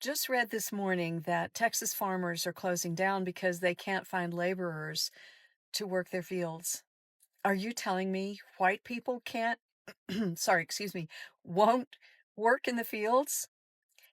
Just read this morning that Texas farmers are closing down because they can't find laborers to work their fields. Are you telling me white people can't, sorry, excuse me, won't work in the fields?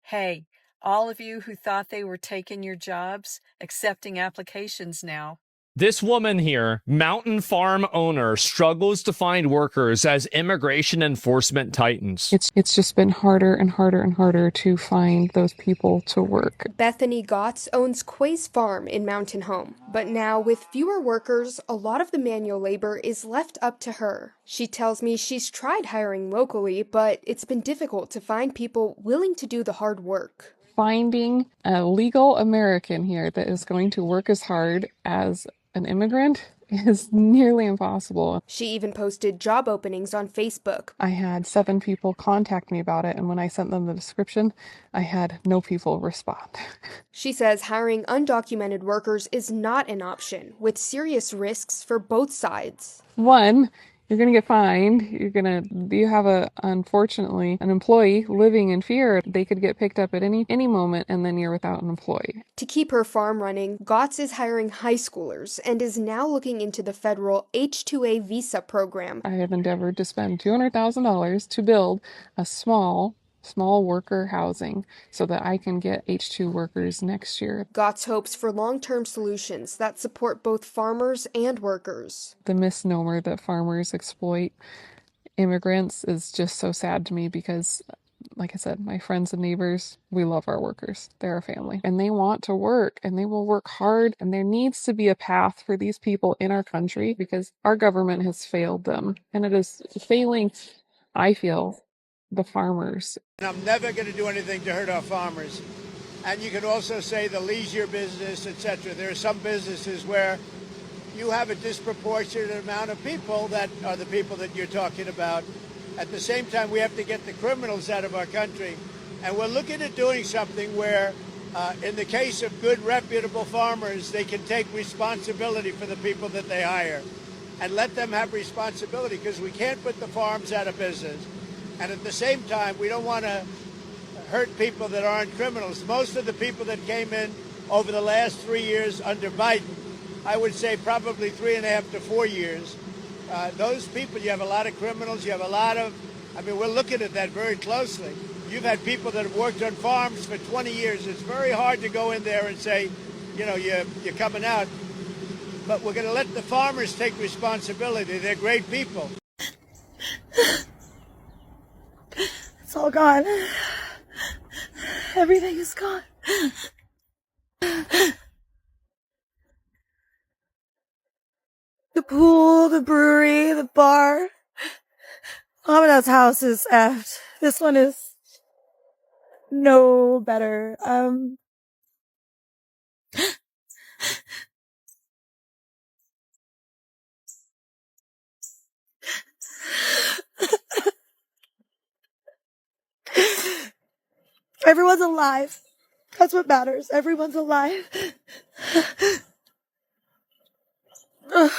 Hey, all of you who thought they were taking your jobs, accepting applications now. This woman here, mountain farm owner, struggles to find workers as immigration enforcement tightens. It's just been harder and harder and harder to find those people to work. Bethany Gotts owns Quay's Farm in Mountain Home, but now with fewer workers, a lot of the manual labor is left up to her. She tells me she's tried hiring locally, but it's been difficult to find people willing to do the hard work. Finding a legal American here that is going to work as hard as an immigrant is nearly impossible. She even posted job openings on Facebook. I had 7 people contact me about it, and when I sent them the description, I had no people respond. She says hiring undocumented workers is not an option, with serious risks for both sides. One, you're going to get fined. You have unfortunately, an employee living in fear. They could get picked up at any moment, and then you're without an employee. To keep her farm running, Gotts is hiring high schoolers and is now looking into the federal H-2A visa program. I have endeavored to spend $200,000 to build a small worker housing so that I can get H-2 workers next year. Gotts hopes for long-term solutions that support both farmers and workers. The misnomer that farmers exploit immigrants is just so sad to me because, like I said, my friends and neighbors, we love our workers. They're our family. And they want to work, and they will work hard, and there needs to be a path for these people in our country because our government has failed them. And it is failing, I feel, the farmers. And I'm never going to do anything to hurt our farmers. And you can also say the leisure business, etc. There are some businesses where you have a disproportionate amount of people that are the people that you're talking about. At the same time, we have to get the criminals out of our country. And we're looking at doing something where, in the case of good, reputable farmers, they can take responsibility for the people that they hire and let them have responsibility, because we can't put the farms out of business. And at the same time, we don't want to hurt people that aren't criminals. Most of the people that came in over the last 3 years under Biden, I would say probably 3.5 to 4 years, those people, you have a lot of criminals, you have a lot of, we're looking at that very closely. You've had people that have worked on farms for 20 years. It's very hard to go in there and say, you're coming out. But we're going to let the farmers take responsibility. They're great people. It's all gone. Everything is gone. The pool, the brewery, the bar. Hamadah's house is effed. This one is no better. Everyone's alive. That's what matters. Everyone's alive. Oh,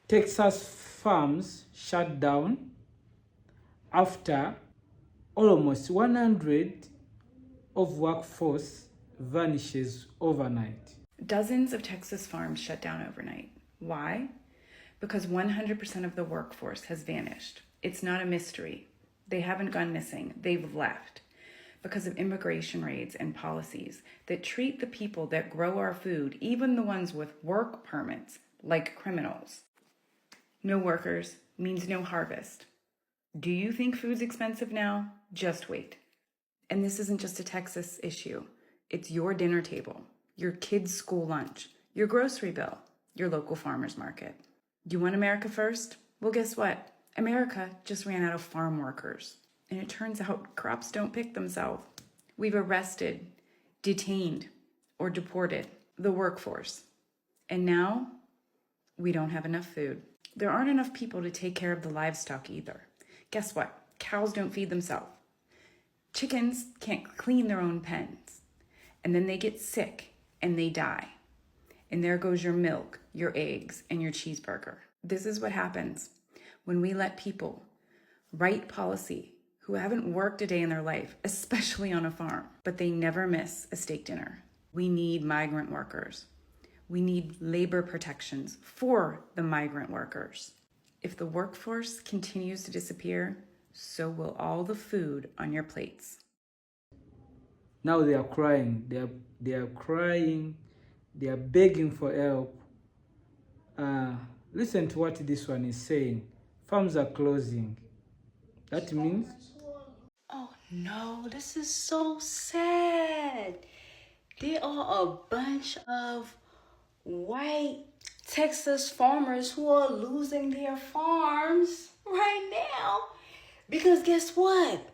Texas farms shut down after almost 100 of workforce vanishes overnight. Dozens of Texas farms shut down overnight. Why? Because 100% of the workforce has vanished. It's not a mystery. They haven't gone missing. They've left because of immigration raids and policies that treat the people that grow our food, even the ones with work permits, like criminals. No workers means no harvest. Do you think food's expensive now? Just wait. And this isn't just a Texas issue. It's your dinner table, your kids' school lunch, your grocery bill, your local farmer's market. You want America first? Well, guess what? America just ran out of farm workers. And it turns out crops don't pick themselves. We've arrested, detained, or deported the workforce. And now we don't have enough food. There aren't enough people to take care of the livestock either. Guess what? Cows don't feed themselves. Chickens can't clean their own pens. And then they get sick and they die. And there goes your milk, your eggs, and your cheeseburger. This is what happens when we let people write policy who haven't worked a day in their life, especially on a farm, but they never miss a steak dinner. We need migrant workers. We need labor protections for the migrant workers. If the workforce continues to disappear, so will all the food on your plates. Now they are crying. They are crying. They are begging for help. Listen to what this one is saying. Farms are closing. That means Oh no, this is so sad. There are a bunch of white Texas farmers who are losing their farms right now. Because guess what?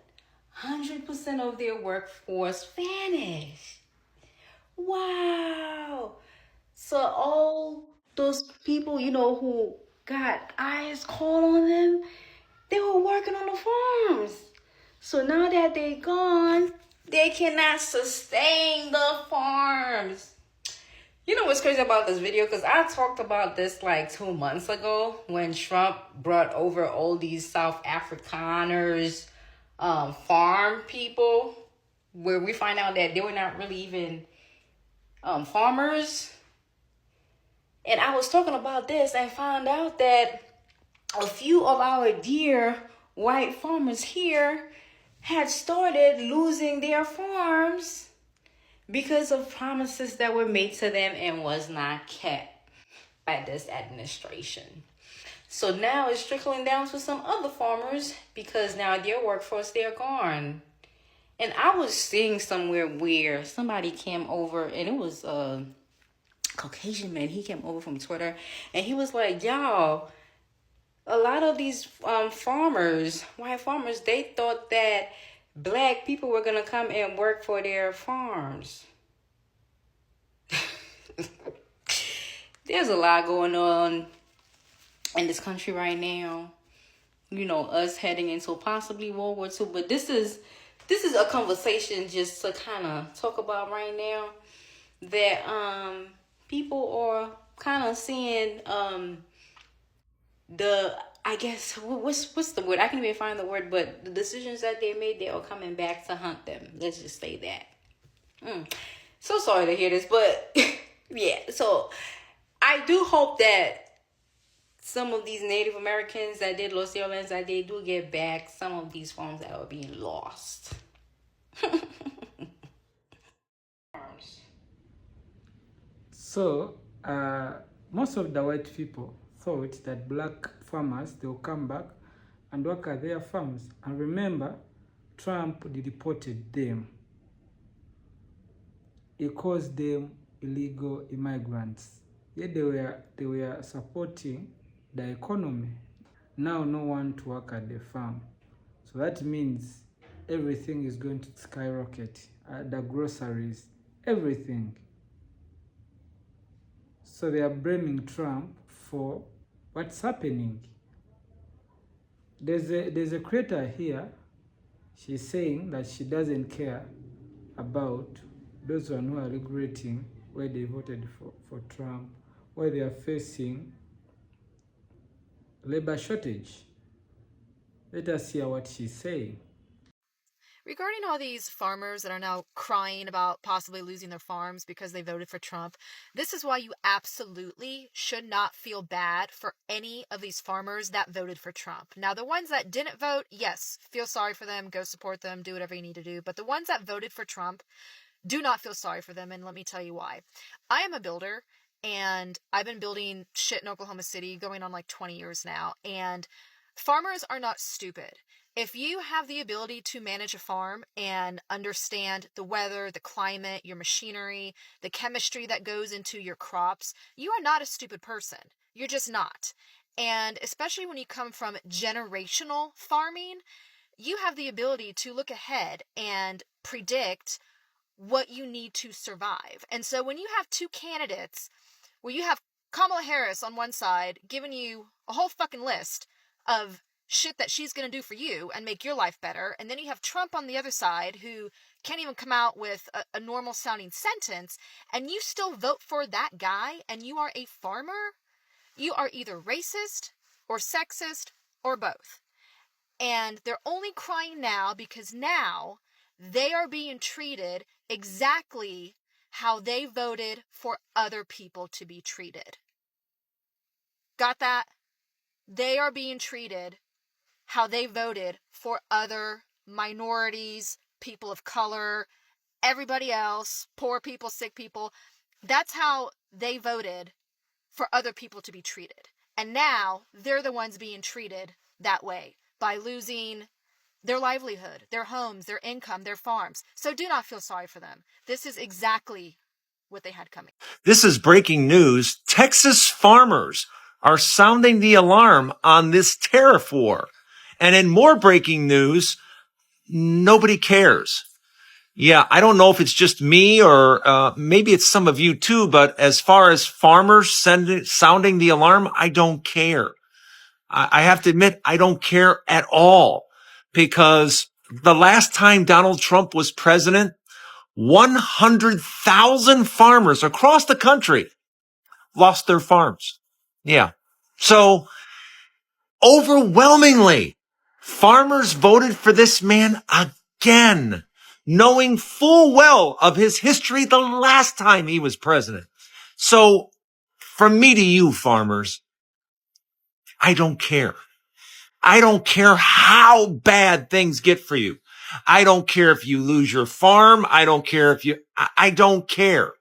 100% of their workforce vanished. Wow. So all those people, who got eyes caught on them, they were working on the farms. So now that they're gone, they cannot sustain the farms. You know what's crazy about this video? Because I talked about this like 2 months ago when Trump brought over all these South Afrikaners, farm people, where we find out that they were not really even farmers. And I was talking about this and found out that a few of our dear white farmers here had started losing their farms because of promises that were made to them and was not kept by this administration. So now it's trickling down to some other farmers because now their workforce, they're gone. And I was seeing somewhere where somebody came over, and it was a Caucasian man. He came over from Twitter and he was like, y'all, a lot of these farmers, white farmers, they thought that black people were going to come and work for their farms. There's a lot going on in this country right now. Us heading into possibly World War II. But this is a conversation just to kind of talk about right now that people are kind of seeing I guess what's the word? I can't even find the word, but the decisions that they made, they are coming back to hunt them. Let's just say that. So sorry to hear this, but yeah. So I do hope that some of these Native Americans that did lose their lands, that they do get back some of these farms that are being lost. so. Most of the white people thought that black farmers, they will come back and work at their farms. And remember, Trump deported them. He calls them illegal immigrants. Yet they were supporting the economy. Now no one to work at the farm. So that means everything is going to skyrocket. The groceries, everything. So they are blaming Trump for what's happening. There's a creator here. She's saying that she doesn't care about those who are regretting why they voted for Trump, why they are facing labor shortage. Let us hear what she's saying. Regarding all these farmers that are now crying about possibly losing their farms because they voted for Trump, this is why you absolutely should not feel bad for any of these farmers that voted for Trump. Now, the ones that didn't vote, yes, feel sorry for them, go support them, do whatever you need to do. But the ones that voted for Trump, do not feel sorry for them, and let me tell you why. I am a builder, and I've been building shit in Oklahoma City going on like 20 years now, and farmers are not stupid. If you have the ability to manage a farm and understand the weather, the climate, your machinery, the chemistry that goes into your crops, you are not a stupid person. You're just not. And especially when you come from generational farming, you have the ability to look ahead and predict what you need to survive. And so when you have two candidates where you have Kamala Harris on one side giving you a whole fucking list of shit that she's going to do for you and make your life better. And then you have Trump on the other side who can't even come out with a normal sounding sentence, and you still vote for that guy, and you are a farmer. You are either racist or sexist or both. And they're only crying now because now they are being treated exactly how they voted for other people to be treated. Got that? They are being treated how they voted for other minorities, people of color, everybody else, poor people, sick people. That's how they voted for other people to be treated. And now they're the ones being treated that way by losing their livelihood, their homes, their income, their farms. So do not feel sorry for them. This is exactly what they had coming. This is breaking news. Texas farmers are sounding the alarm on this tariff war. And in more breaking news, nobody cares. Yeah, I don't know if it's just me or maybe it's some of you too, but as far as farmers sounding the alarm, I don't care. I have to admit, I don't care at all, because the last time Donald Trump was president, 100,000 farmers across the country lost their farms. Yeah. So overwhelmingly, farmers voted for this man again, knowing full well of his history the last time he was president. So from me to you, farmers, I don't care. I don't care how bad things get for you. I don't care if you lose your farm. I don't care if I don't care.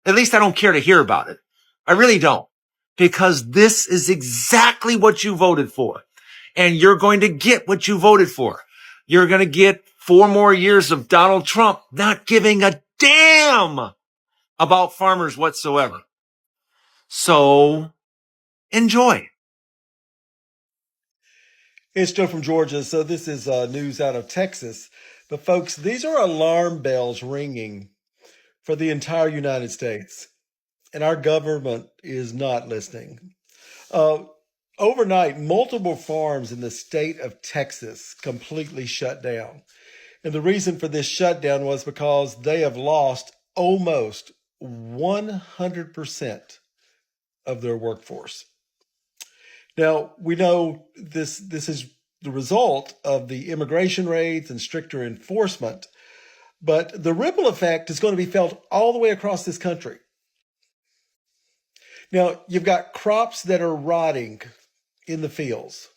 At least I don't care to hear about it. I really don't. Because this is exactly what you voted for. And you're going to get what you voted for. You're going to get 4 more years of Donald Trump not giving a damn about farmers whatsoever. So enjoy. It's Joe from Georgia. So this is news out of Texas. But folks, these are alarm bells ringing for the entire United States. And our government is not listening. Overnight, multiple farms in the state of Texas completely shut down. And the reason for this shutdown was because they have lost almost 100% of their workforce. Now, we know this is the result of the immigration raids and stricter enforcement, but the ripple effect is going to be felt all the way across this country. Now, you've got crops that are rotting in the fields.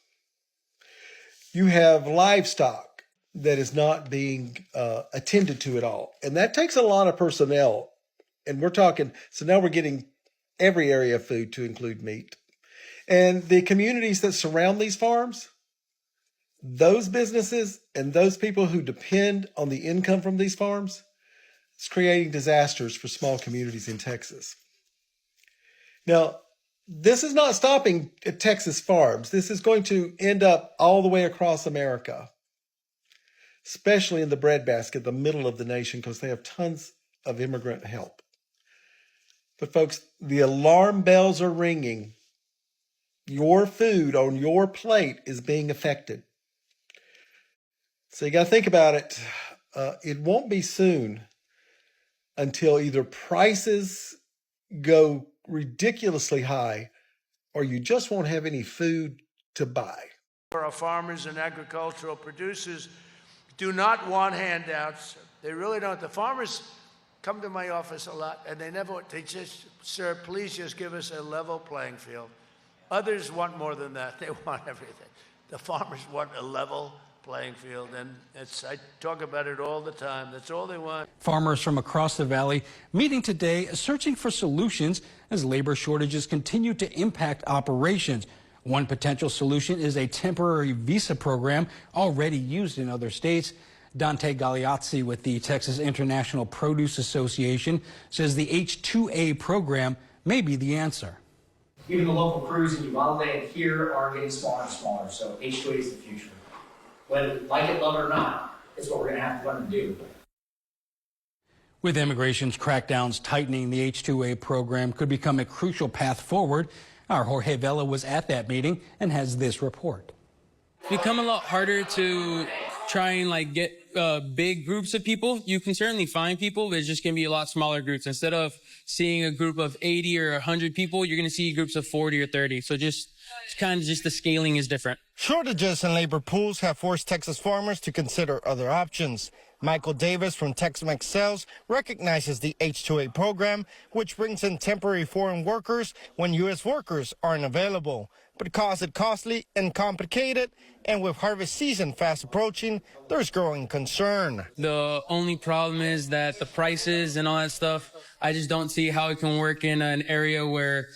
You have livestock that is not being attended to at all. And that takes a lot of personnel. And we're talking, so now we're getting every area of food to include meat. And the communities that surround these farms, those businesses and those people who depend on the income from these farms, it's creating disasters for small communities in Texas. Now, this is not stopping at Texas farms. This is going to end up all the way across America, especially in the breadbasket, the middle of the nation, because they have tons of immigrant help. But folks, the alarm bells are ringing. Your food on your plate is being affected. So you got to think about it. It won't be soon until either prices go ridiculously high or you just won't have any food to buy. Our farmers and agricultural producers do not want handouts. They really don't. The farmers come to my office a lot, and they just, sir, please just give us a level playing field. Others want more than that. They want everything. The farmers want a level playing field, and I talk about it all the time. That's all they want. Farmers from across the valley meeting today, searching for solutions as labor shortages continue to impact operations. One potential solution is a temporary visa program already used in other states. Dante Gagliazzi with the Texas International Produce Association says the H-2A program may be the answer. Even the local crews in Uvalde here are getting smaller and smaller, so H-2A is the future. Whether like it, love it or not, it's what we're going to have to learn to do. With immigration's crackdowns tightening, the H-2A program could become a crucial path forward. Our Jorge Vela was at that meeting and has this report. become a lot harder to try and like get big groups of people. You can certainly find people, but it's just going to be a lot smaller groups. Instead of seeing a group of 80 or 100 people, you're going to see groups of 40 or 30. So just it's kind of just the scaling is different. Shortages in labor pools have forced Texas farmers to consider other options. Michael Davis from Tex-Mex Sales recognizes the H-2A program, which brings in temporary foreign workers when U.S. workers aren't available, but calls it costly and complicated. And with harvest season fast approaching, there's growing concern. The only problem is that the prices and all that stuff, I just don't see how it can work in an area where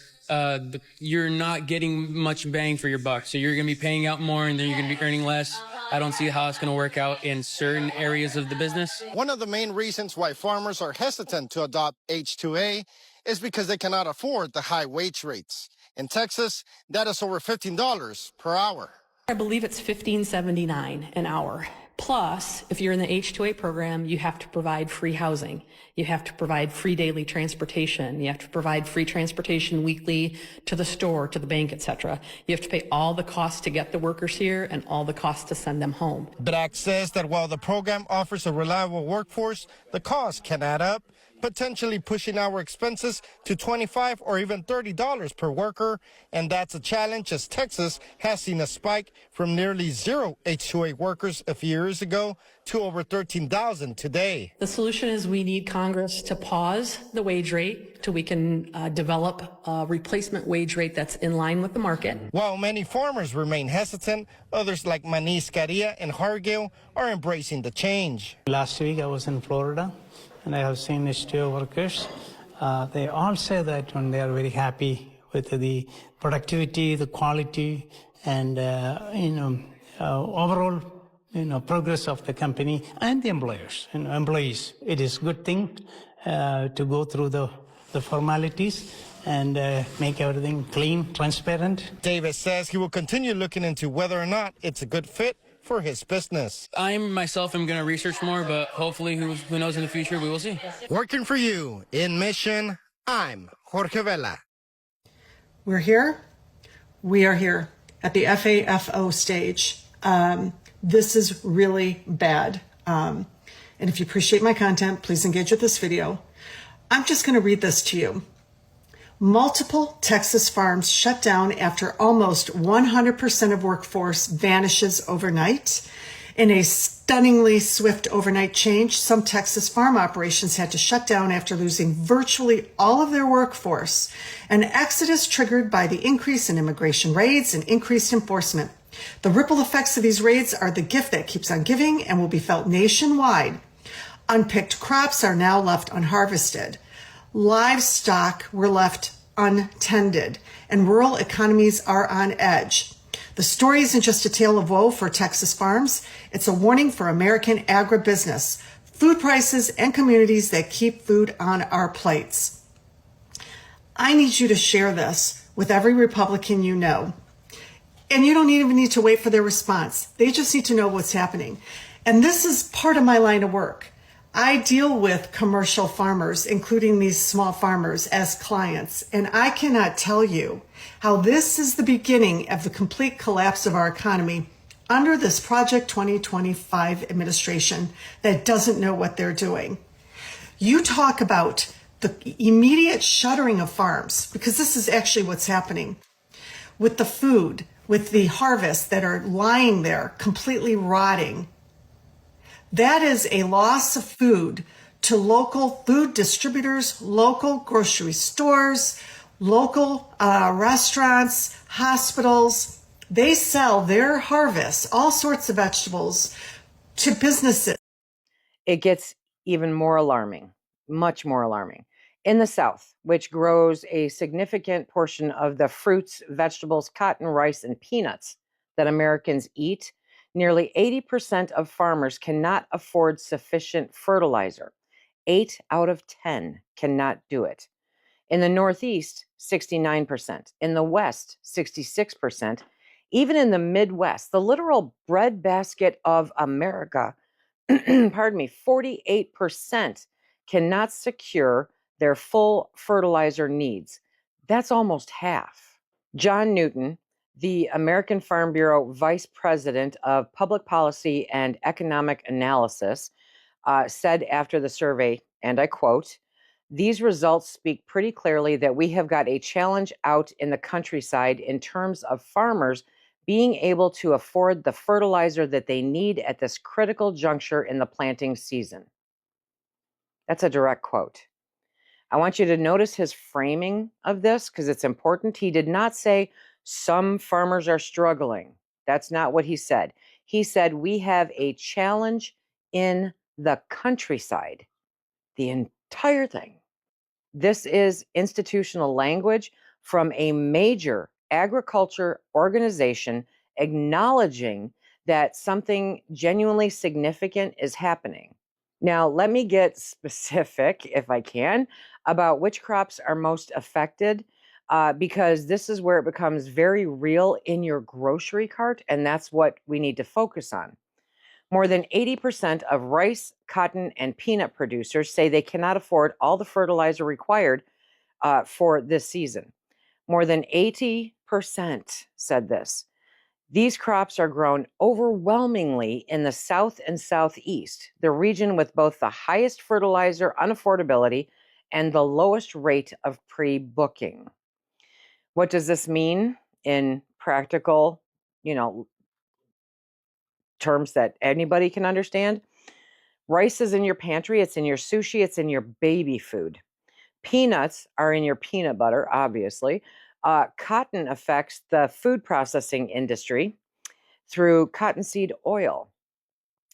you're not getting much bang for your buck. So you're going to be paying out more and then you're going to be earning less. I don't see how it's going to work out in certain areas of the business. One of the main reasons why farmers are hesitant to adopt H-2A is because they cannot afford the high wage rates. In Texas, that is over $15 per hour. I believe it's $15.79 an hour. Plus, if you're in the H-2A program, you have to provide free housing. You have to provide free daily transportation. You have to provide free transportation weekly to the store, to the bank, etc. You have to pay all the costs to get the workers here and all the costs to send them home. Brack says that while the program offers a reliable workforce, the cost can add up, potentially pushing our expenses to $25 or even $30 per worker. And that's a challenge as Texas has seen a spike from nearly zero H-2A workers a few years ago to over 13,000 today. The solution is we need Congress to pause the wage rate till we can develop a replacement wage rate that's in line with the market. While many farmers remain hesitant, others like Manis Caria and Hargill are embracing the change. Last week I was in Florida, and I have seen H-2A workers. They all say that when they are very happy with the productivity, the quality, and overall progress of the company and the employees. It is a good thing to go through the formalities and make everything clean, transparent. Davis says he will continue looking into whether or not it's a good fit for his business. I myself am going to research more, but hopefully, who knows in the future, we will see. Working for you in Mission, I'm Jorge Vela. We're here. We are here at the FAFO stage. This is really bad. And if you appreciate my content, please engage with this video. I'm just going to read this to you. Multiple Texas farms shut down after almost 100% of workforce vanishes overnight. In a stunningly swift overnight change, some Texas farm operations had to shut down after losing virtually all of their workforce, an exodus triggered by the increase in immigration raids and increased enforcement. The ripple effects of these raids are the gift that keeps on giving and will be felt nationwide. Unpicked crops are now left unharvested. Livestock were left untended, and rural economies are on edge. The story isn't just a tale of woe for Texas farms. It's a warning for American agribusiness, food prices, and communities that keep food on our plates. I need you to share this with every Republican you know. And you don't even need to wait for their response. They just need to know what's happening. And this is part of my line of work. I deal with commercial farmers, including these small farmers, as clients. And I cannot tell you how this is the beginning of the complete collapse of our economy under this Project 2025 administration that doesn't know what they're doing. You talk about the immediate shuttering of farms, because this is actually what's happening with the food, with the harvests that are lying there completely rotting. That is a loss of food to local food distributors, local grocery stores, local restaurants, hospitals. They sell their harvests, all sorts of vegetables, to businesses. It gets even more alarming, much more alarming. In the South, which grows a significant portion of the fruits, vegetables, cotton, rice, and peanuts that Americans eat, nearly 80% of farmers cannot afford sufficient fertilizer. 8 out of 10 cannot do it. In the Northeast, 69%. In the West, 66%. Even in the Midwest, the literal breadbasket of America, 48% cannot secure their full fertilizer needs. That's almost half. John Newton, The American Farm Bureau Vice President of Public Policy and Economic Analysis said after the survey, and I quote, "These results speak pretty clearly that we have got a challenge out in the countryside in terms of farmers being able to afford the fertilizer that they need at this critical juncture in the planting season." That's a direct quote. I want you to notice his framing of this because it's important. He did not say some farmers are struggling. That's not what he said. He said we have a challenge in the countryside. The entire thing. This is institutional language from a major agriculture organization acknowledging that something genuinely significant is happening. Now, let me get specific, if I can, about which crops are most affected, because this is where it becomes very real in your grocery cart, and that's what we need to focus on. More than 80% of rice, cotton, and peanut producers say they cannot afford all the fertilizer required for this season. More than 80% said this. These crops are grown overwhelmingly in the South and Southeast, the region with both the highest fertilizer unaffordability and the lowest rate of pre-booking. What does this mean in practical, terms that anybody can understand? Rice is in your pantry, it's in your sushi, it's in your baby food. Peanuts are in your peanut butter, obviously. Cotton affects the food processing industry through cottonseed oil.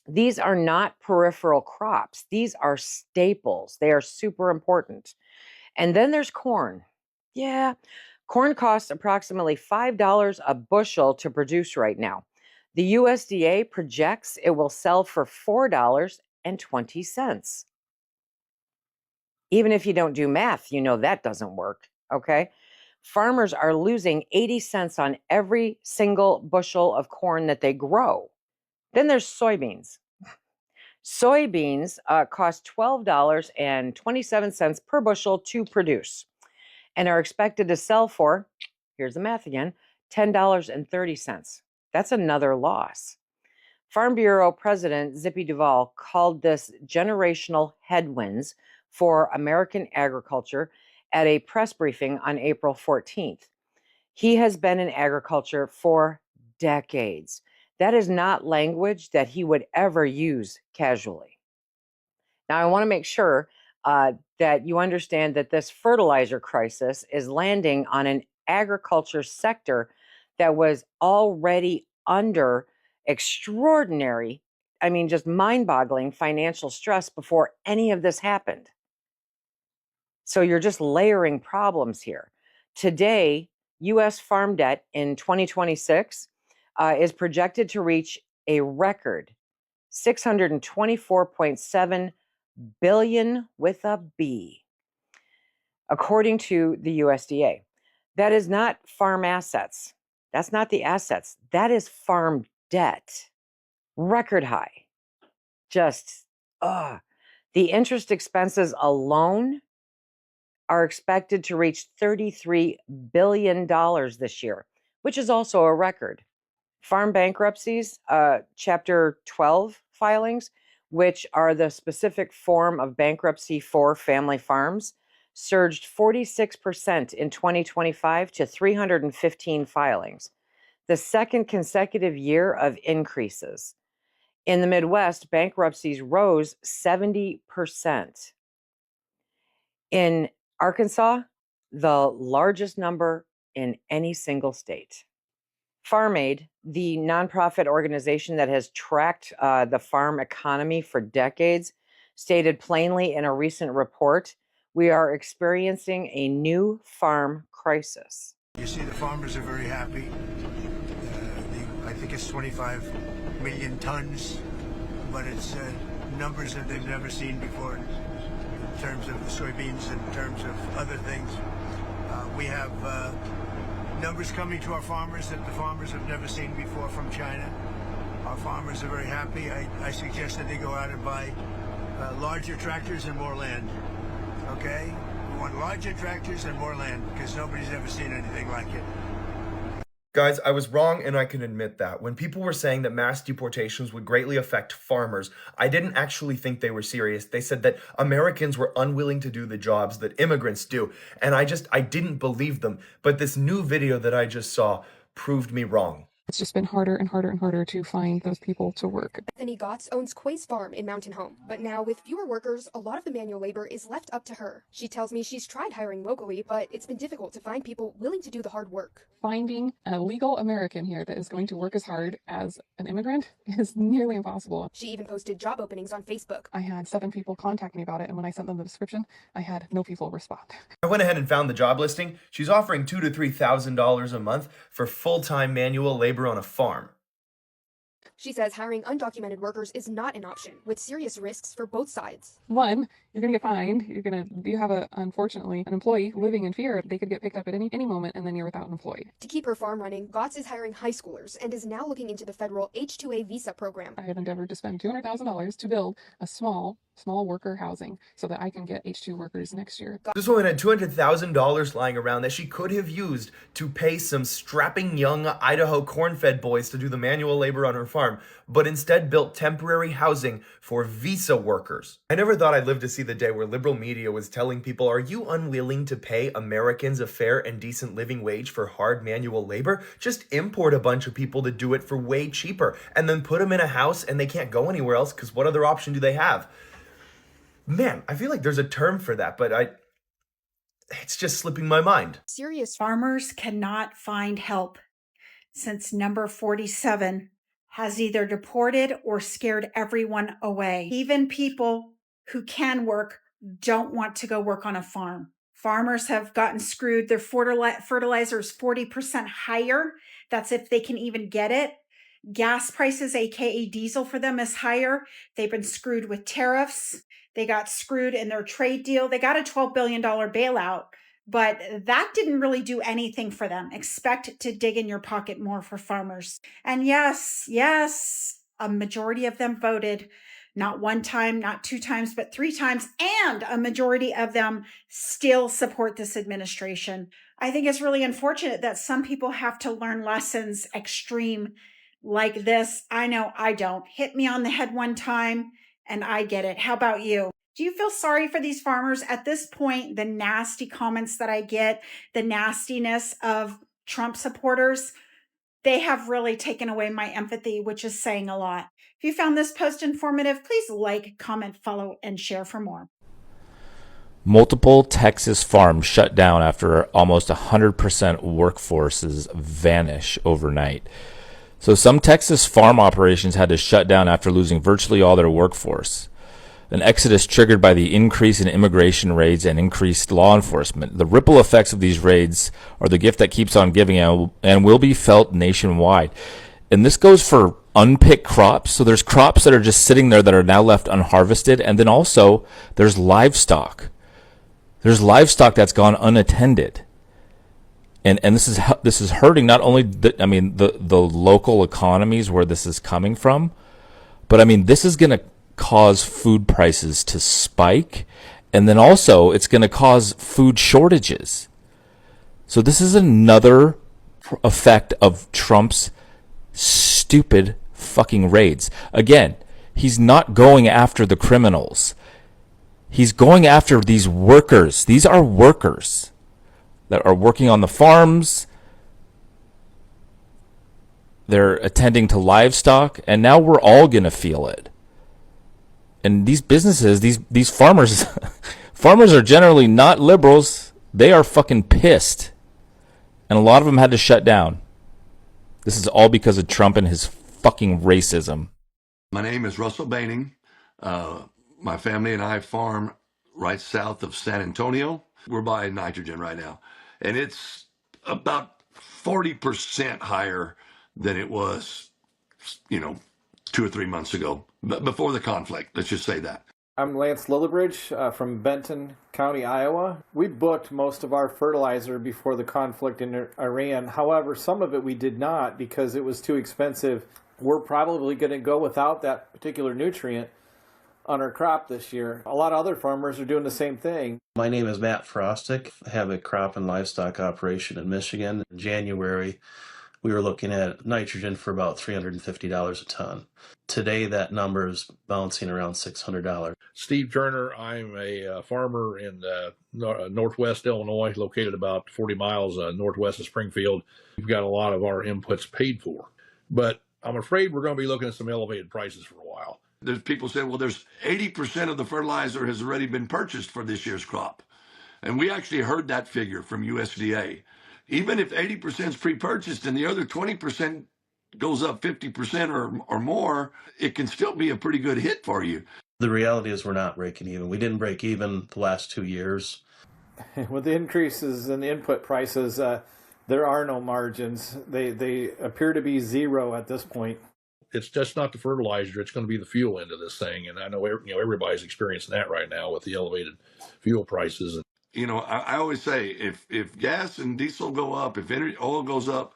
These are not peripheral crops. These are staples. They are super important. And then there's corn. Yeah, corn costs approximately $5 a bushel to produce right now. The USDA projects it will sell for $4.20. Even if you don't do math, you know that doesn't work, okay? Farmers are losing 80 cents on every single bushel of corn that they grow. Then there's soybeans. Soybeans cost $12.27 per bushel to produce and are expected to sell for, here's the math again, $10.30. That's another loss. Farm Bureau President Zippy Duvall called this generational headwinds for American agriculture at a press briefing on April 14th. He has been in agriculture for decades. That is not language that he would ever use casually. Now, I want to make sure that you understand that this fertilizer crisis is landing on an agriculture sector that was already under extraordinary, just mind-boggling financial stress before any of this happened. So you're just layering problems here. Today, U.S. farm debt in 2026 is projected to reach a record $624.7 billion with a B, according to the USDA. That is not farm assets. That's not the assets. That is farm debt. Record high. The interest expenses alone are expected to reach $33 billion this year, which is also a record. Farm bankruptcies, Chapter 12 filings, which are the specific form of bankruptcy for family farms, surged 46% in 2025 to 315 filings, the second consecutive year of increases. In the Midwest, bankruptcies rose 70%. In Arkansas, the largest number in any single state. Farm Aid, the nonprofit organization that has tracked the farm economy for decades, stated plainly in a recent report, we are experiencing a new farm crisis. You see, the farmers are very happy. I think it's 25 million tons, but it's numbers that they've never seen before in terms of the soybeans, in terms of other things. We have numbers coming to our farmers that the farmers have never seen before from China. Our farmers are very happy. I suggest that they go out and buy larger tractors and more land. Okay? We want larger tractors and more land because nobody's ever seen anything like it. Guys, I was wrong and I can admit that. When people were saying that mass deportations would greatly affect farmers, I didn't actually think they were serious. They said that Americans were unwilling to do the jobs that immigrants do. And I didn't believe them. But this new video that I just saw proved me wrong. It's just been harder and harder and harder to find those people to work. Bethany Gotts owns Quay's farm in Mountain Home, but now with fewer workers, a lot of the manual labor is left up to her. She tells me she's tried hiring locally, but it's been difficult to find people willing to do the hard work. Finding a legal American here that is going to work as hard as an immigrant is nearly impossible. She even posted job openings on Facebook. I had 7 people contact me about it, and when I sent them the description, I had no people respond. I went ahead and found the job listing. She's offering $2,000 to $3,000 a month for full-time manual labor on a farm. She says hiring undocumented workers is not an option, with serious risks for both sides. One, you're going to get fined. You have unfortunately, an employee living in fear. They could get picked up at any moment, and then you're without an employee. To keep her farm running, Gotts is hiring high schoolers and is now looking into the federal H-2A visa program. I have endeavored to spend $200,000 to build a small worker housing so that I can get H-2 workers next year. This woman had $200,000 lying around that she could have used to pay some strapping young Idaho corn-fed boys to do the manual labor on her farm, but instead built temporary housing for visa workers. I never thought I'd live to see the day where liberal media was telling people, are you unwilling to pay Americans a fair and decent living wage for hard manual labor? Just import a bunch of people to do it for way cheaper and then put them in a house and they can't go anywhere else because what other option do they have? Man, I feel like there's a term for that, but it's just slipping my mind. Serious farmers cannot find help since number 47 has either deported or scared everyone away. Even people who can work don't want to go work on a farm. Farmers have gotten screwed. Their fertilizer is 40% higher. That's if they can even get it. Gas prices, aka diesel for them, is higher. They've been screwed with tariffs. They got screwed in their trade deal. They got a $12 billion bailout, but that didn't really do anything for them. Expect to dig in your pocket more for farmers. And yes, a majority of them voted, not one time, not 2 times, but 3 times, and a majority of them still support this administration. I think it's really unfortunate that some people have to learn lessons extreme like this. I know I don't. Hit me on the head one time and I get it. How about you? Do you feel sorry for these farmers? At this point, the nasty comments that I get, the nastiness of Trump supporters, they have really taken away my empathy, which is saying a lot. If you found this post informative, please like, comment, follow, and share for more. Multiple Texas farms shut down after almost 100% workforces vanish overnight. So some Texas farm operations had to shut down after losing virtually all their workforce. An exodus triggered by the increase in immigration raids and increased law enforcement. The ripple effects of these raids are the gift that keeps on giving and will be felt nationwide. And this goes for unpicked crops. So there's crops that are just sitting there that are now left unharvested. And then also there's livestock. There's livestock that's gone unattended. And this is hurting not only the local economies where this is coming from, but I mean this is going to cause food prices to spike, and then also it's going to cause food shortages. So this is another effect of Trump's stupid fucking raids. Again, he's not going after the criminals. He's going after these workers. These are workers that are working on the farms. They're attending to livestock, and now we're all going to feel it. And these businesses, these farmers, farmers are generally not liberals. They are fucking pissed. And a lot of them had to shut down. This is all because of Trump and his fucking racism. My name is Russell Baining. My family and I farm right south of San Antonio. We're buying nitrogen right now. And it's about 40% higher than it was, 2 or 3 months ago, before the conflict. Let's just say that. I'm Lance Lillibridge from Benton County, Iowa. We booked most of our fertilizer before the conflict in Iran. However, some of it we did not because it was too expensive. We're probably going to go without that particular nutrient on our crop this year. A lot of other farmers are doing the same thing. My name is Matt Frostick. I have a crop and livestock operation in Michigan. In January, we were looking at nitrogen for about $350 a ton. Today, that number is bouncing around $600. Steve Turner, I'm a farmer in northwest Illinois, located about 40 miles northwest of Springfield. We've got a lot of our inputs paid for, but I'm afraid we're going to be looking at some elevated prices for a while. There's people saying, well, there's 80% of the fertilizer has already been purchased for this year's crop. And we actually heard that figure from USDA. Even if 80% is pre-purchased and the other 20% goes up 50% or more, it can still be a pretty good hit for you. The reality is we're not breaking even. We didn't break even the last 2 years. With the increases in the input prices, there are no margins. They appear to be zero at this point. It's just not the fertilizer; it's going to be the fuel end of this thing. And I know everybody's experiencing that right now with the elevated fuel prices. You know, I always say if gas and diesel go up, if oil goes up,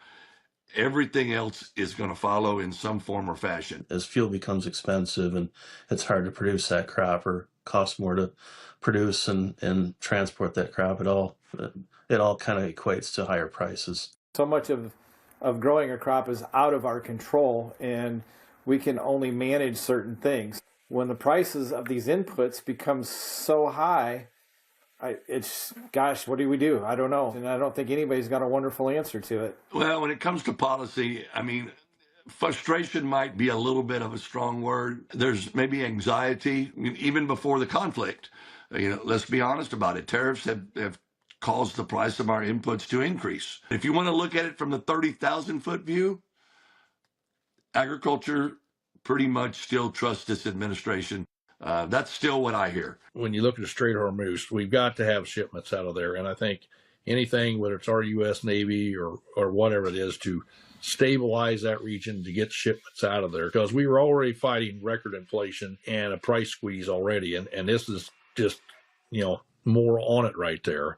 everything else is going to follow in some form or fashion. As fuel becomes expensive and it's hard to produce that crop or costs more to produce and transport that crop, it all kind of equates to higher prices. So much of growing a crop is out of our control, and we can only manage certain things. When the prices of these inputs become so high, what do we do? I don't know. And I don't think anybody's got a wonderful answer to it. Well, when it comes to policy, I mean, frustration might be a little bit of a strong word. There's maybe anxiety, I mean, even before the conflict. You know, let's be honest about it. Tariffs have caused the price of our inputs to increase. If you want to look at it from the 30,000-foot view, agriculture pretty much still trusts this administration. That's still what I hear. When you look at the Strait of Hormuz, we've got to have shipments out of there. And I think anything, whether it's our U.S. Navy or whatever it is, to stabilize that region, to get shipments out of there, because we were already fighting record inflation and a price squeeze already. And this is just, more on it right there.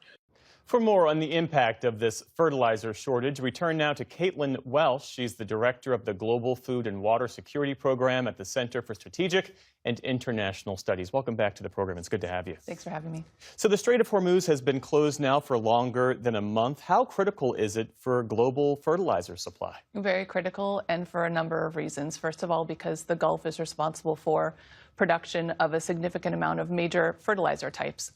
For more on the impact of this fertilizer shortage, we turn now to Caitlin Welsh. She's the director of the Global Food and Water Security Program at the Center for Strategic and International Studies. Welcome back to the program. It's good to have you. Thanks for having me. So the Strait of Hormuz has been closed now for longer than a month. How critical is it for global fertilizer supply? Very critical, and for a number of reasons. First of all, because the Gulf is responsible for production of a significant amount of major fertilizer types,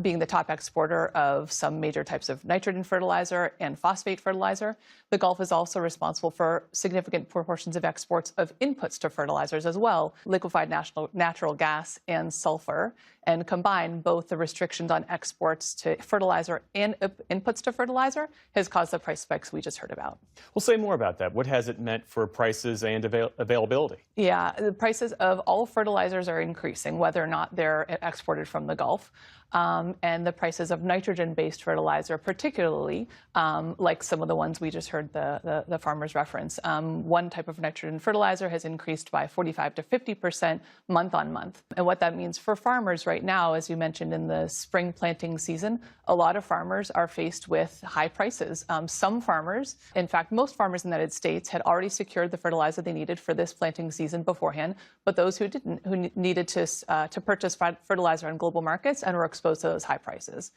being the top exporter of some major types of nitrogen fertilizer and phosphate fertilizer. The Gulf is also responsible for significant proportions of exports of inputs to fertilizers as well, liquefied natural gas and sulfur. And combined, both the restrictions on exports to fertilizer and inputs to fertilizer has caused the price spikes we just heard about. We'll say more about that. What has it meant for prices and availability? Yeah, the prices of all fertilizers are increasing, whether or not they're exported from the Gulf. And the prices of nitrogen-based fertilizer, particularly, like some of the ones we just heard the farmers reference. One type of nitrogen fertilizer has increased by 45 to 50% month on month. And what that means for farmers right now, as you mentioned in the spring planting season, a lot of farmers are faced with high prices. Some farmers, in fact, most farmers in the United States had already secured the fertilizer they needed for this planting season beforehand, but those who didn't, who needed to purchase fertilizer in global markets and were exposed to those high prices.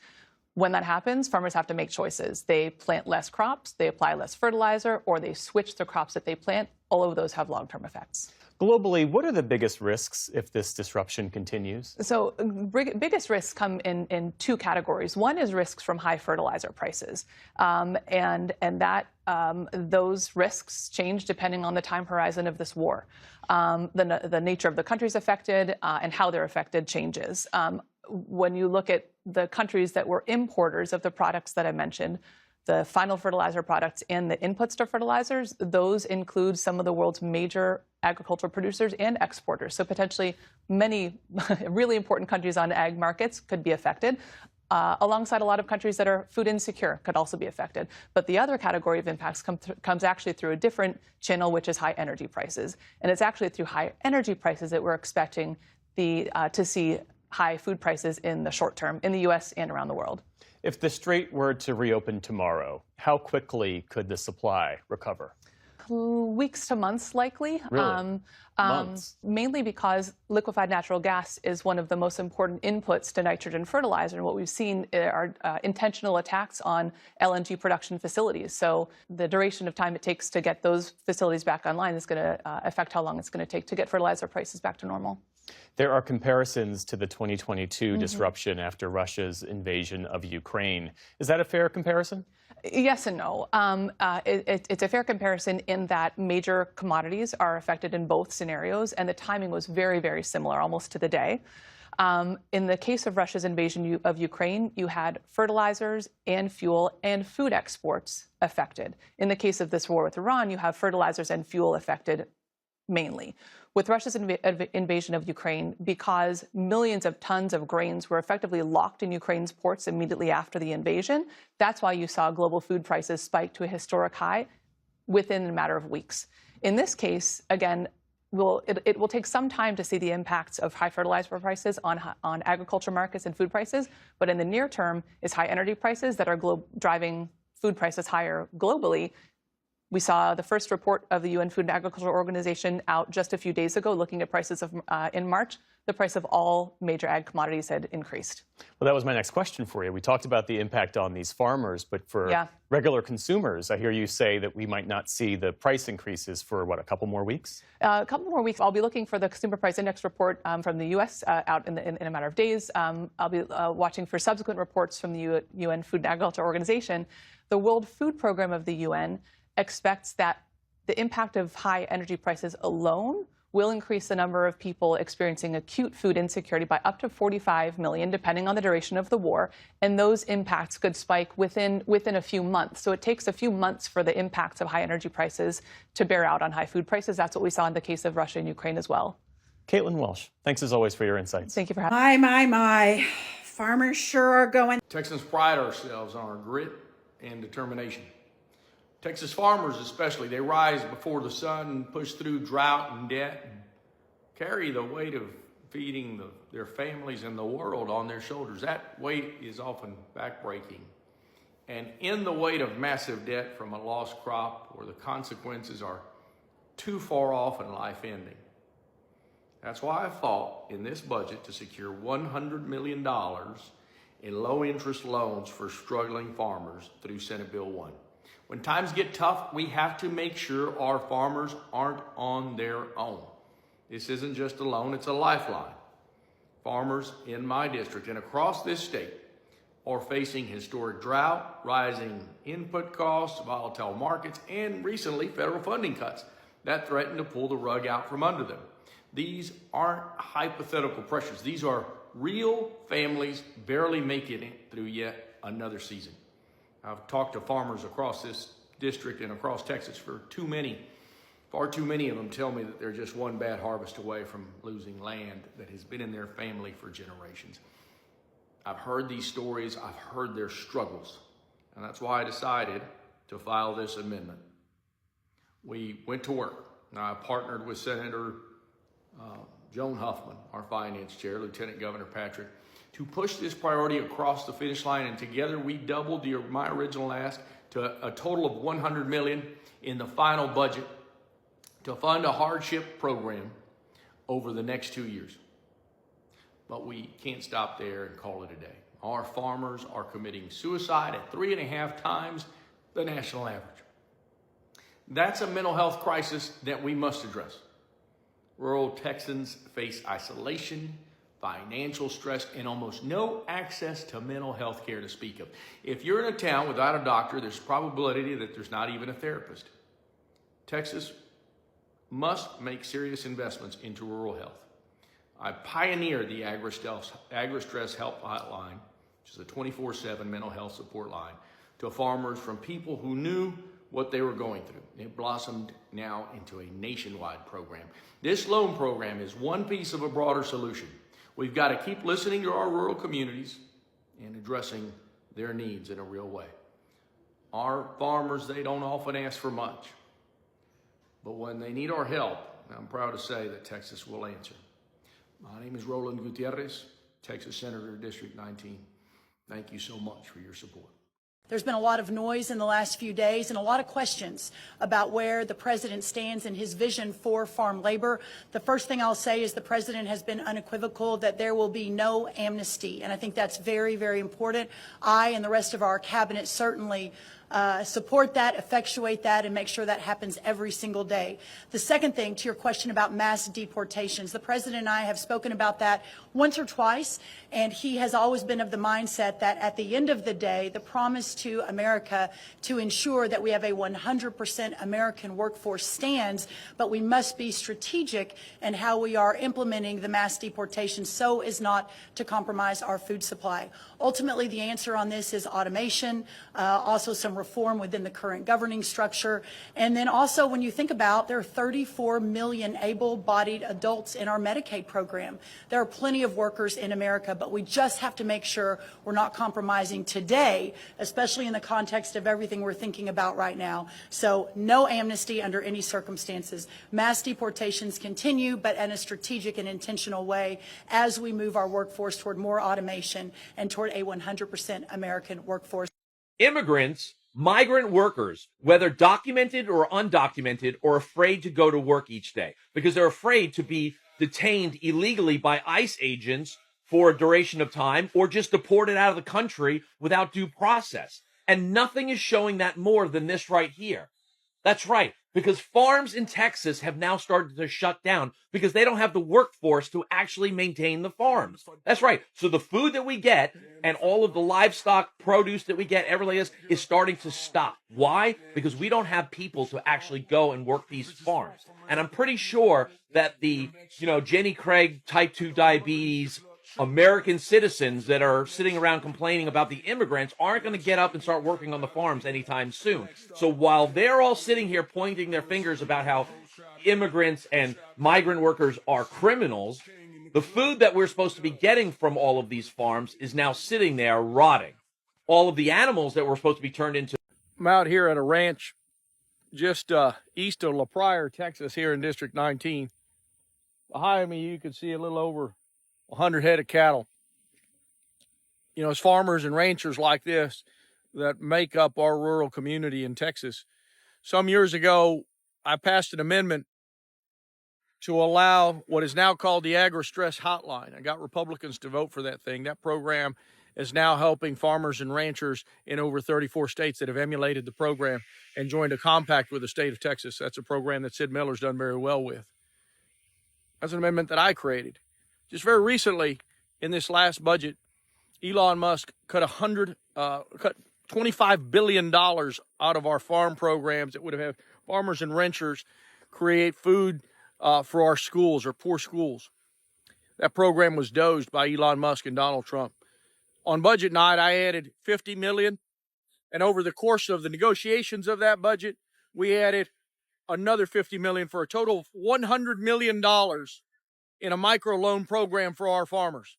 When that happens, farmers have to make choices. They plant less crops, they apply less fertilizer, or they switch the crops that they plant. All of those have long-term effects. Globally, what are the biggest risks if this disruption continues? So biggest risks come in two categories. One is risks from high fertilizer prices. Those risks change depending on the time horizon of this war. The nature of the countries affected and how they're affected changes. When you look at the countries that were importers of the products that I mentioned, the final fertilizer products and the inputs to fertilizers, those include some of the world's major agricultural producers and exporters. So potentially many really important countries on ag markets could be affected. Alongside a lot of countries that are food insecure could also be affected. But the other category of impacts comes actually through a different channel, which is high energy prices. And it's actually through high energy prices that we're expecting to see high food prices in the short term in the U.S. and around the world. If the Strait were to reopen tomorrow, how quickly could the supply recover? Weeks to months, likely. Really? Months? Mainly because liquefied natural gas is one of the most important inputs to nitrogen fertilizer. And what we've seen are intentional attacks on LNG production facilities. So the duration of time it takes to get those facilities back online is going to affect how long it's going to take to get fertilizer prices back to normal. There are comparisons to the 2022 disruption after Russia's invasion of Ukraine. Is that a fair comparison? Yes and no. It's a fair comparison in that major commodities are affected in both scenarios, and the timing was very, very similar, almost to the day. In the case of Russia's invasion of Ukraine, you had fertilizers and fuel and food exports affected. In the case of this war with Iran, you have fertilizers and fuel affected mainly. With Russia's invasion of Ukraine, because millions of tons of grains were effectively locked in Ukraine's ports immediately after the invasion, that's why you saw global food prices spike to a historic high within a matter of weeks. In this case, again, it will take some time to see the impacts of high fertilizer prices on agriculture markets and food prices, but in the near term is high energy prices that are driving food prices higher globally. We saw the first report of the UN Food and Agriculture Organization out just a few days ago, looking at prices in March. The price of all major ag commodities had increased. Well, that was my next question for you. We talked about the impact on these farmers, but for regular consumers, I hear you say that we might not see the price increases for, what, a couple more weeks? A couple more weeks. I'll be looking for the Consumer Price Index report from the U.S. Out in a matter of days. I'll be watching for subsequent reports from the UN Food and Agriculture Organization. The World Food Program of the UN expects that the impact of high energy prices alone will increase the number of people experiencing acute food insecurity by up to 45 million, depending on the duration of the war. And those impacts could spike within a few months. So it takes a few months for the impacts of high energy prices to bear out on high food prices. That's what we saw in the case of Russia and Ukraine as well. Caitlin Welsh, thanks as always for your insights. Thank you for having me. My. Farmers sure are going. Texans pride ourselves on our grit and determination. Texas farmers especially, they rise before the sun, push through drought and debt, and carry the weight of feeding their families and the world on their shoulders. That weight is often backbreaking. And in the weight of massive debt from a lost crop, where the consequences are too far off and life-ending. That's why I fought in this budget to secure $100 million in low-interest loans for struggling farmers through Senate Bill 1. When times get tough, we have to make sure our farmers aren't on their own. This isn't just a loan, it's a lifeline. Farmers in my district and across this state are facing historic drought, rising input costs, volatile markets, and recently federal funding cuts that threaten to pull the rug out from under them. These aren't hypothetical pressures. These are real families barely making it through yet another season. I've talked to farmers across this district and across Texas far too many of them tell me that they're just one bad harvest away from losing land that has been in their family for generations. I've heard these stories, I've heard their struggles, and that's why I decided to file this amendment. We went to work. Now, I partnered with Senator Joan Huffman, our finance chair, Lieutenant Governor Patrick, to push this priority across the finish line, and together we doubled my original ask to a total of $100 million in the final budget to fund a hardship program over the next 2 years. But we can't stop there and call it a day. Our farmers are committing suicide at 3.5 times the national average. That's a mental health crisis that we must address. Rural Texans face isolation, financial stress, and almost no access to mental health care to speak of. If you're in a town without a doctor, there's probability that there's not even a therapist. Texas must make serious investments into rural health. I pioneered the AgriStress Help Hotline, which is a 24/7 mental health support line, to farmers from people who knew what they were going through. It blossomed now into a nationwide program. This loan program is one piece of a broader solution. We've got to keep listening to our rural communities and addressing their needs in a real way. Our farmers, they don't often ask for much, but when they need our help, I'm proud to say that Texas will answer. My name is Roland Gutierrez, Texas Senator, District 19. Thank you so much for your support. There's been a lot of noise in the last few days and a lot of questions about where the president stands in his vision for farm labor. The first thing I'll say is the president has been unequivocal that there will be no amnesty, and I think that's very, very important. I and the rest of our cabinet certainly support that, effectuate that, and make sure that happens every single day. The second thing, to your question about mass deportations, the president and I have spoken about that once or twice, and he has always been of the mindset that at the end of the day, the promise to America to ensure that we have a 100% American workforce stands, but we must be strategic in how we are implementing the mass deportations so as not to compromise our food supply. Ultimately, the answer on this is automation, also some reform within the current governing structure. And then also, when you think about, there are 34 million able-bodied adults in our Medicaid program. There are plenty of workers in America, but we just have to make sure we're not compromising today, especially in the context of everything we're thinking about right now. So no amnesty under any circumstances. Mass deportations continue, but in a strategic and intentional way as we move our workforce toward more automation and toward a 100% American workforce. Immigrants, migrant workers, whether documented or undocumented, are afraid to go to work each day because they're afraid to be detained illegally by ICE agents for a duration of time or just deported out of the country without due process. And nothing is showing that more than this right here. That's right, because farms in Texas have now started to shut down because they don't have the workforce to actually maintain the farms. That's right. So the food that we get and all of the livestock produce that we get, everything is starting to stop. Why? Because we don't have people to actually go and work these farms. And I'm pretty sure that the, Jenny Craig type 2 diabetes American citizens that are sitting around complaining about the immigrants aren't going to get up and start working on the farms anytime soon. So while they're all sitting here pointing their fingers about how immigrants and migrant workers are criminals, the food that we're supposed to be getting from all of these farms is now sitting there rotting. All of the animals that were supposed to be turned into... I'm out here at a ranch just east of La Pryor, Texas, here in District 19. Behind me, you can see a little over 100 head of cattle. It's farmers and ranchers like this that make up our rural community in Texas. Some years ago, I passed an amendment to allow what is now called the Agri-Stress Hotline. I got Republicans to vote for that thing. That program is now helping farmers and ranchers in over 34 states that have emulated the program and joined a compact with the state of Texas. That's a program that Sid Miller's done very well with. That's an amendment that I created. Just very recently, in this last budget, Elon Musk cut $25 billion out of our farm programs that would have had farmers and ranchers create food for our schools or poor schools. That program was dozed by Elon Musk and Donald Trump. On budget night, I added $50 million, and over the course of the negotiations of that budget, we added another $50 million for a total of $100 million in a microloan program for our farmers.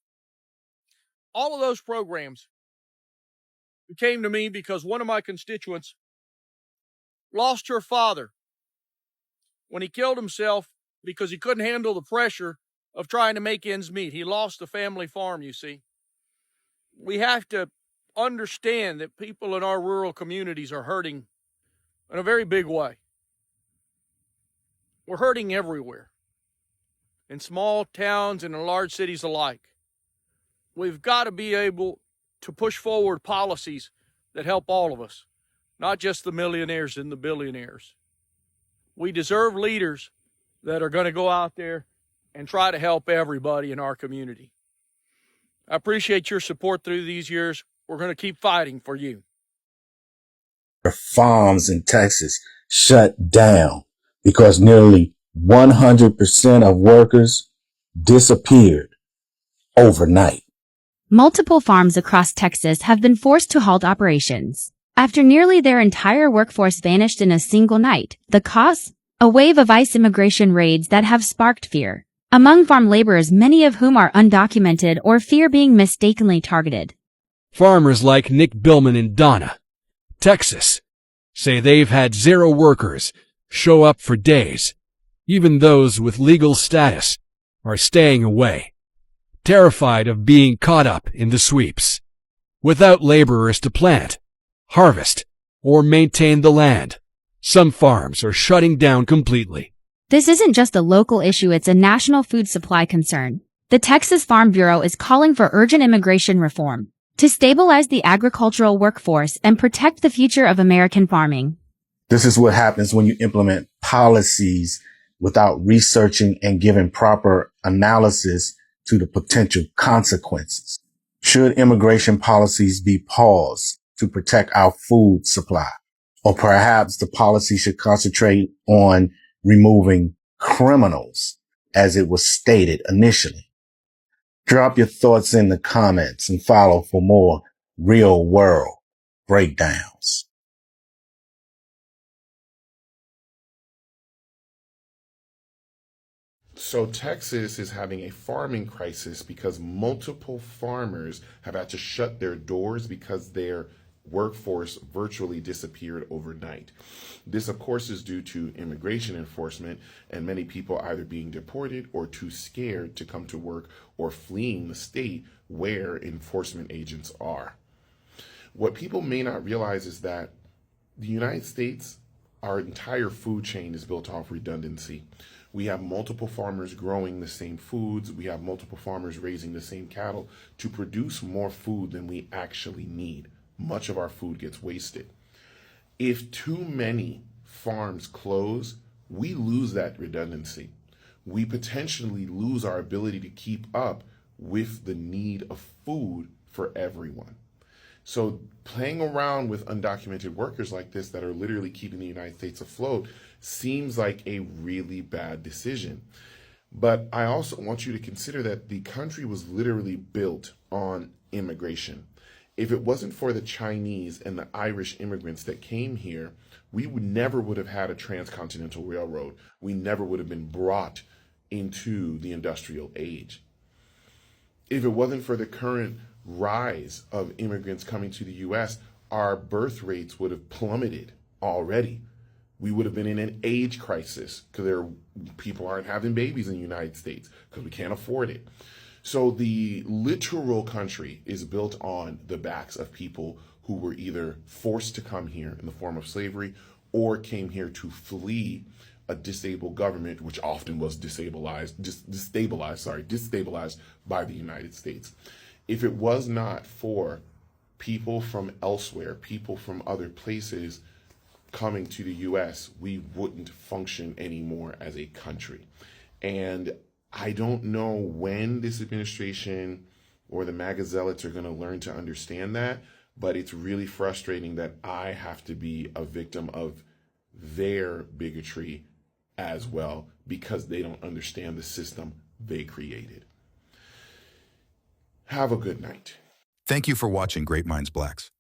All of those programs came to me because one of my constituents lost her father when he killed himself because he couldn't handle the pressure of trying to make ends meet. He lost the family farm, you see. We have to understand that people in our rural communities are hurting in a very big way. We're hurting everywhere, in small towns and in large cities alike. We've got to be able to push forward policies that help all of us, not just the millionaires and the billionaires. We deserve leaders that are going to go out there and try to help everybody in our community. I appreciate your support through these years. We're going to keep fighting for you. Farms in Texas shut down because nearly 100% of workers disappeared overnight. Multiple farms across Texas have been forced to halt operations after nearly their entire workforce vanished in a single night. The cause? A wave of ICE immigration raids that have sparked fear among farm laborers, many of whom are undocumented or fear being mistakenly targeted. Farmers like Nick Billman in Donna, Texas, say they've had 0 workers show up for days. Even those with legal status are staying away, terrified of being caught up in the sweeps. Without laborers to plant, harvest, or maintain the land. Some farms are shutting down completely. This isn't just a local issue, it's a national food supply concern. The Texas Farm Bureau is calling for urgent immigration reform to stabilize the agricultural workforce and protect the future of American farming. This is what happens when you implement policies without researching and giving proper analysis to the potential consequences. Should immigration policies be paused to protect our food supply? Or perhaps the policy should concentrate on removing criminals, as it was stated initially. Drop your thoughts in the comments and follow for more real world breakdowns. So Texas is having a farming crisis because multiple farmers have had to shut their doors because their workforce virtually disappeared overnight. This, of course, is due to immigration enforcement and many people either being deported or too scared to come to work or fleeing the state where enforcement agents are. What people may not realize is that the United States, our entire food chain is built off redundancy. We have multiple farmers growing the same foods. We have multiple farmers raising the same cattle to produce more food than we actually need. Much of our food gets wasted. If too many farms close, we lose that redundancy. We potentially lose our ability to keep up with the need of food for everyone. So playing around with undocumented workers like this that are literally keeping the United States afloat seems like a really bad decision. But I also want you to consider that the country was literally built on immigration. If it wasn't for the Chinese and the Irish immigrants that came here, we never would have had a transcontinental railroad. We never would have been brought into the industrial age. If it wasn't for the current rise of immigrants coming to the U.S., our birth rates would have plummeted already. We would have been in an age crisis because people aren't having babies in the United States because we can't afford it. So the literal country is built on the backs of people who were either forced to come here in the form of slavery or came here to flee a disabled government, which often was destabilized by the United States. If it was not for people from elsewhere, people from other places coming to the U.S., we wouldn't function anymore as a country. And I don't know when this administration or the MAGA zealots are going to learn to understand that, but it's really frustrating that I have to be a victim of their bigotry as well because they don't understand the system they created. Have a good night. Thank you for watching Great Minds Blacks.